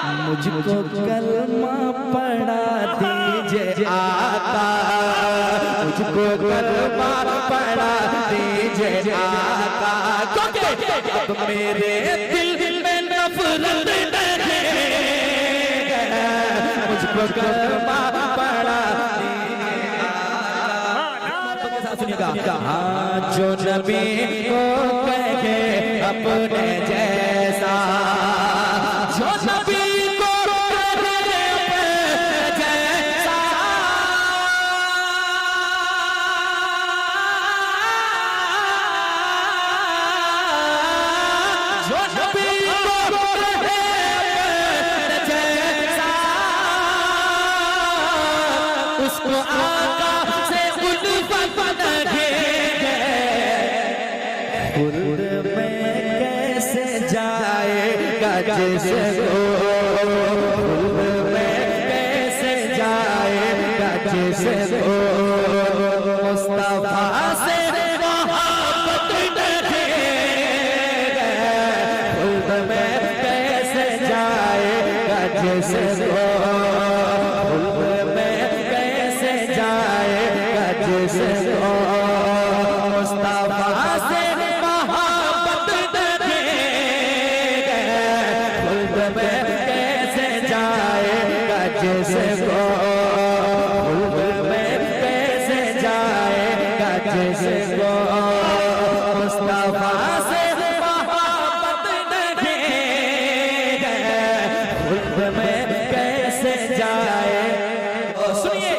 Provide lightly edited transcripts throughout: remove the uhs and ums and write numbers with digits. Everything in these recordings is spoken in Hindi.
मुझको कलमा पढ़ा दीजिए आका, मुझको कलमा पढ़ा दीजिए आका, अब मेरे दिल में नफरत है, मुझको कलमा पढ़ा दीजिए आका। सुनिएगा, हाँ जो नबी को कहे अपने जैसा, जो नबी उसको आका से उल्फत लगे, खुद में कैसे जाएगा जिसको, खुद में कैसे जाएगा जिसको मुस्तफा से मोहब्बत लगे, खुद में कैसे जाएगा जिसको, जिसको मुस्तफा से मोहब्बत लगे, खुद में कैसे जाएगा जिसको, खुद में कैसे जाएगा जिसको मुस्तफा से मोहब्बत लगे, खुद में कैसे जाए। सुनिए,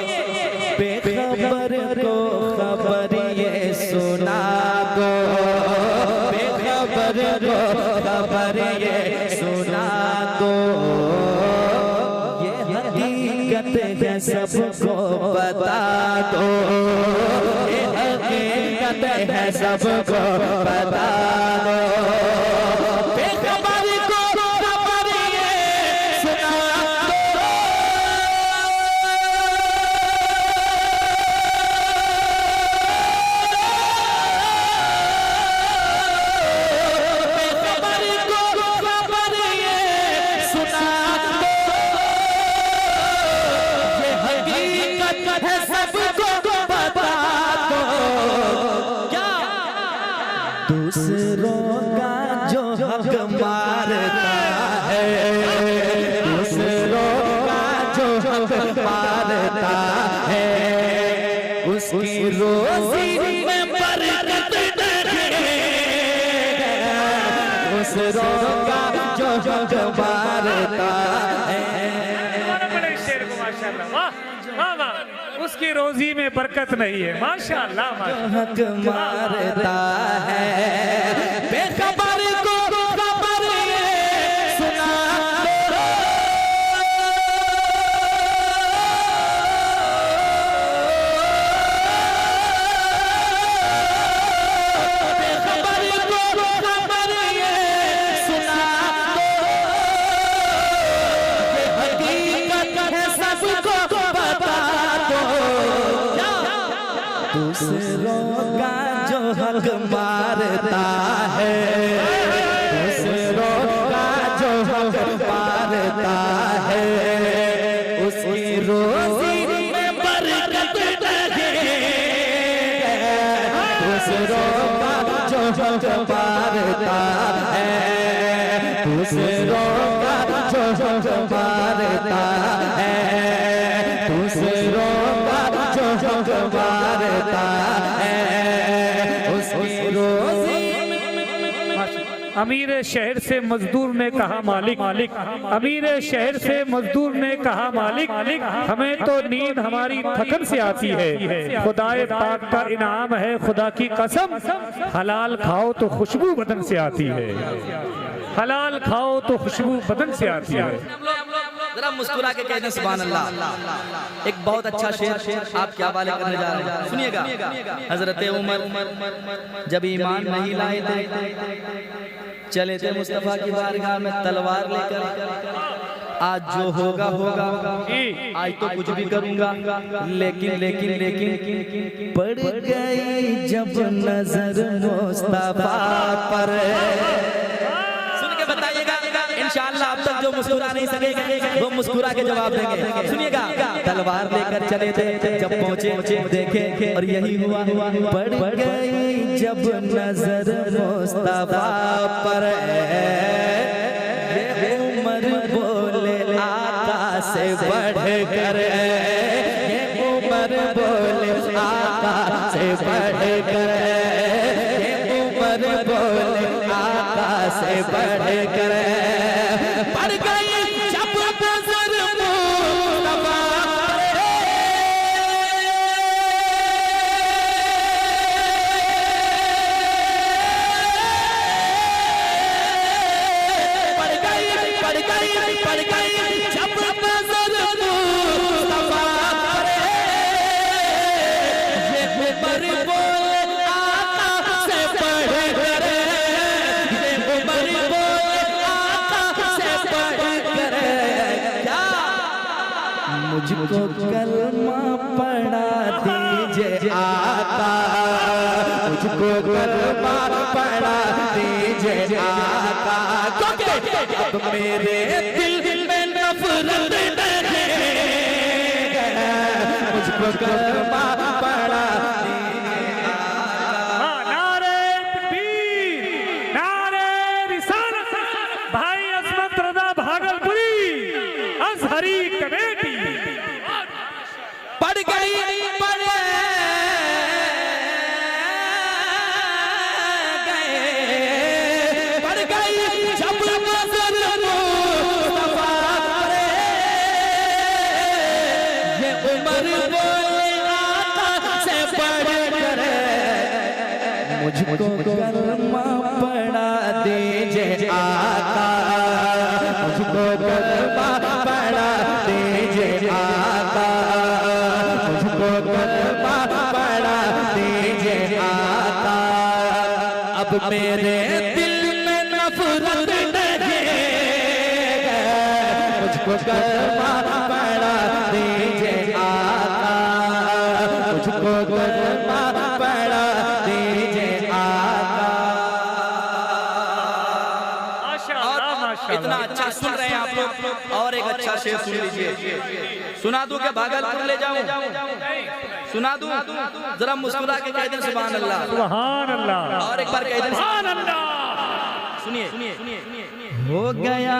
बेखबर को खबर ये सुना दो, बेखबर को खबर ये सुना दो, ये हकीकत है सबको बता दो, ये हकीकत है सबको बता दो, बेखबर को खबर ये सुना दूसरों का जो हक मारता है, दूसरों का जो हक मारता है, उसकी रोजी में बरकत लगे, दूसरों का जो हक मारता है, उसकी रोजी में बरकत नहीं है। माशाअल्लाह, हक मारता है, बेखबर को खबर ये सुना दो, बेखबर को खबर ये सुना दो, ये हकीकत है सबको बता दो, दूसरों का जो हक मारता है, दूसरों का जो हक मारता है, उसकी रोजी में बरकत लगे, दूसरों का जो हक मारता है, दूसरों का जो हक मारता है, दूसरों का जो हक मारता है, उसकी रोजी। अमीर शहर से मजदूर ने कहा मालिक, अमीर शहर से मजदूर ने कहा मालिक, हमें तो नींद हमारी थकन से आती है, खुदाए पाक का इनाम है खुदा की कसम, हलाल खाओ तो खुशबू बदन से आती है, हलाल खाओ तो खुशबू बदन से आती है। जरा मुस्कुरा के कहते हैं सुभान अल्लाह। एक बहुत अच्छा शेर आप क्या वाले करने जा रहे हैं, सुनिएगा। हजरत उमर जब ईमान नहीं लाए थे, चले थे मुस्तफा की बारगाह में तलवार लेकर, आज जो होगा होगा, आज तो कुछ भी करूंगा, लेकिन लेकिन लेकिन पड़ गई जब नजर मुस्तफा पर। सुन के बताइएगा इंशाअल्लाह अब तक जो मुस्कुरा नहीं सकेगा वो मुस्कुरा के जवाब देंगे। सुनिएगा, तलवार लेकर चले थे, जब पहुंचे देखे और यही हुआ। पड़ गई जब नजर मुस्तफा पर, उमर बोले आका से बढ़कर, उमर बोले आका से बढ़कर, उमर बोले आका से बढ़कर, पड़ गई जब नजर मुस्तफा पड़ गई जब नजर मुस्तफा पर, ये उमर बोले आका से बढ़कर, ये उमर बोले आका से बढ़कर, क्या मुझको कलमा पढ़ा दीजिए आका, मुझको कलमा पढ़ा दीजिए आका, अब मेरे दिल में नफरत नहीं, मुझको कलमा पढ़ा दीजिए आका। नारे तकबीर, नारे रिसालत, भाई अजमत रज़ा भागलपुरी अज़हरी कमेटी। पड़ गई जब नजर मुस्तफा पर, ये उमर बोले आका से बढ़कर, मुझको कलमा पढ़ा दीजिए आका, मुझको कलमा पढ़ा दीजिए आका, मुझको कलमा पढ़ा दीजिए आका, अब मेरे दिल नफरत नहीं, मुझको कलमा पढ़ा दीजिए आका, मुझको कलमा पढ़ा दीजिए आका। माशाअल्लाह, माशाअल्लाह। इतना अच्छा सुन रहे हैं आप लोग, और एक अच्छा शेर सुन लीजिए। सुना दूं क्या भागलपुर ले जाऊं? सुना दूं? जरा मुस्कुरा के कह दें सुभान अल्लाह। सुभान अल्लाह। और एक बार कह दें सुभान अल्लाह। सुनिए, हो गया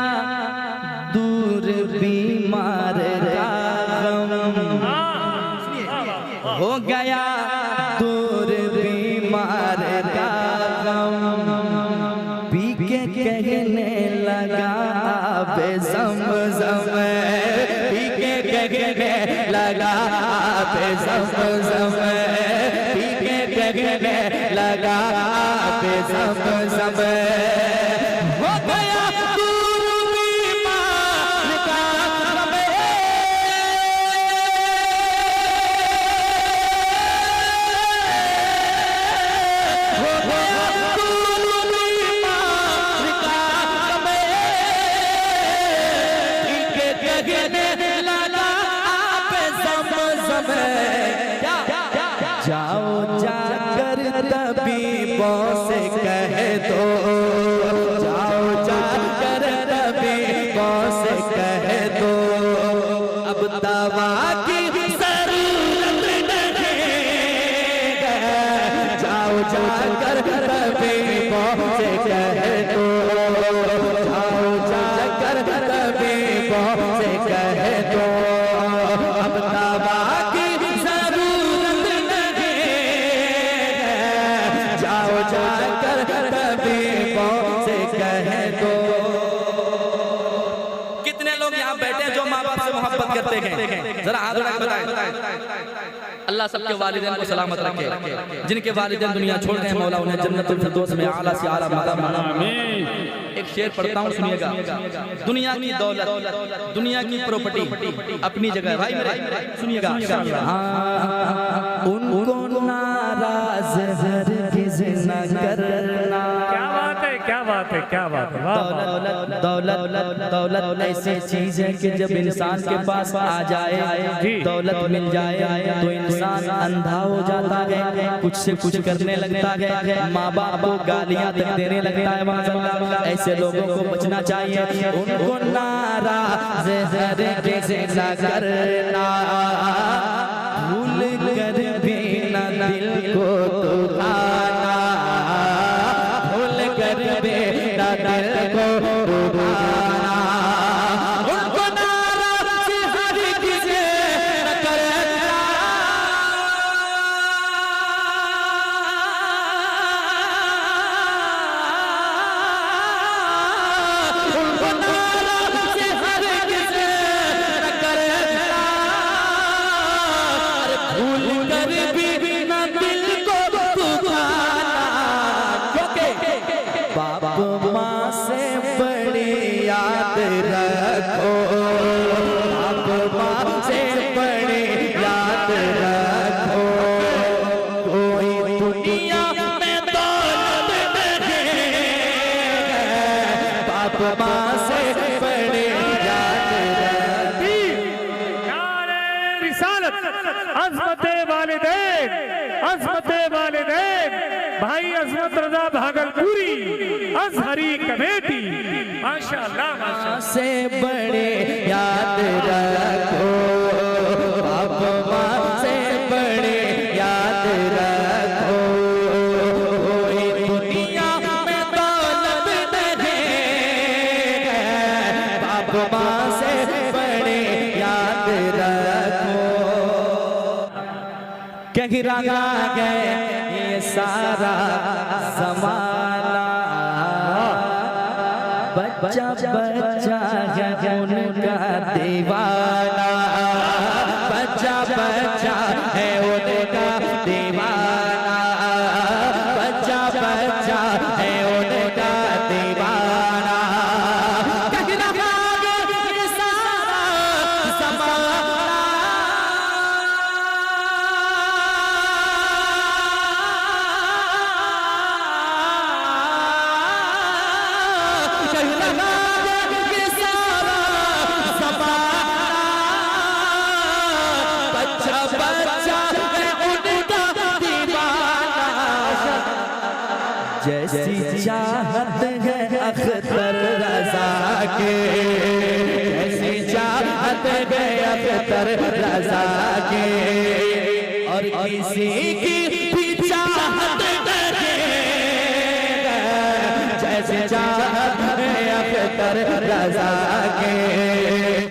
दूर बीमार का गम, हो गया दूर बीमार का गम, पी के कहने लगा बे ज़म-ज़म, पी के कहने लगा बे ज़म-ज़म, पी के कहने लगा बे ज़म-ज़म, हो गया दूर बीमार का गम, हो गया दूर बीमार का गम, पी के कहने लगा बे ज़म-ज़म, जाओ जाकर तबीबों से कह दो, जाओ जाकर तबीबों से कह दो, अब दवा की जरूरत नहीं, जाओ जाकर तबीबों से कह दो, जाओ जाकर तबीबों से कह दो, अब दवा की जरूरत नहीं, जाओ जाकर तबीबों से कह दो। कितने लोग यहाँ बैठे हैं जो माँ बाप से मोहब्बत करते हैं? जरा हाथ उठा के बताएं। अल्लाह सबके वालिदैन को सलामत रखे, जिनके वालिदैन दुनिया छोड़ गए मौला उन्हें जन्नतुल फिरदौस में आला से आला मकाम आमीन। एक शेर पढ़ता हूँ, सुनिएगा। दुनिया की दौलत, दुनिया की प्रॉपर्टी अपनी जगह भाई मेरे, सुनिएगा। उनको नाराज हरगिज़ न करना, क्या बात है, क्या बात है, क्या बात है, वाह वाह। दौलत ऐसी चीज है कि जब इंसान के पास आ जाए, दौलत मिल जाए तो इंसान अंधा हो जाता है, कुछ से कुछ करने लगता है, माँ बाप को गालियां तक देने लगता है। माशाअल्लाह, ऐसे लोगों को बचना चाहिए। उनको नाराज से करना, भूल कर भी न दिल को दुखाना, भूल कर भी न दिल को दुखाना, उनको नाराज हरगिज़ न करना, उनको नाराज हरगिज़ न करना, भूल कर भी न दिल को दुखाना, क्योंकि बाप माँ से बड़ी याद रखो, बाप माँ से बड़ी याद रखो, कोई दुनिया में दौलत नहीं है, बाप माँ से बड़ी याद रखो। नारे रिसालत, अज़मते वालिदैन, अज़मते वालिदैन, भाई अज़मत रज़ा भागलपुरी अज़हरी कमेटी, माशाअल्लाह माशाअल्लाह। से बड़े याद रखो, बाप माँ से बड़े याद रखो, कोई दुनिया में दौलत नहीं है, बाप माँ से बड़े याद रखो। क्या गिरा गए ये सारा ज़माना, बच्चा बच्चा है उनका दीवाना, बच्चा बच्चा है उनका दीवाना, बच्चा बच्चा है उनका दीवाना। कहना ये सारा ज़माना, जैसी चाहत है अख्तर रज़ा के, जैसी चाहत है अख्तर रज़ा के, और किसी की भी चाहत नहीं, जैसी चाहत है अख्तर रज़ा के।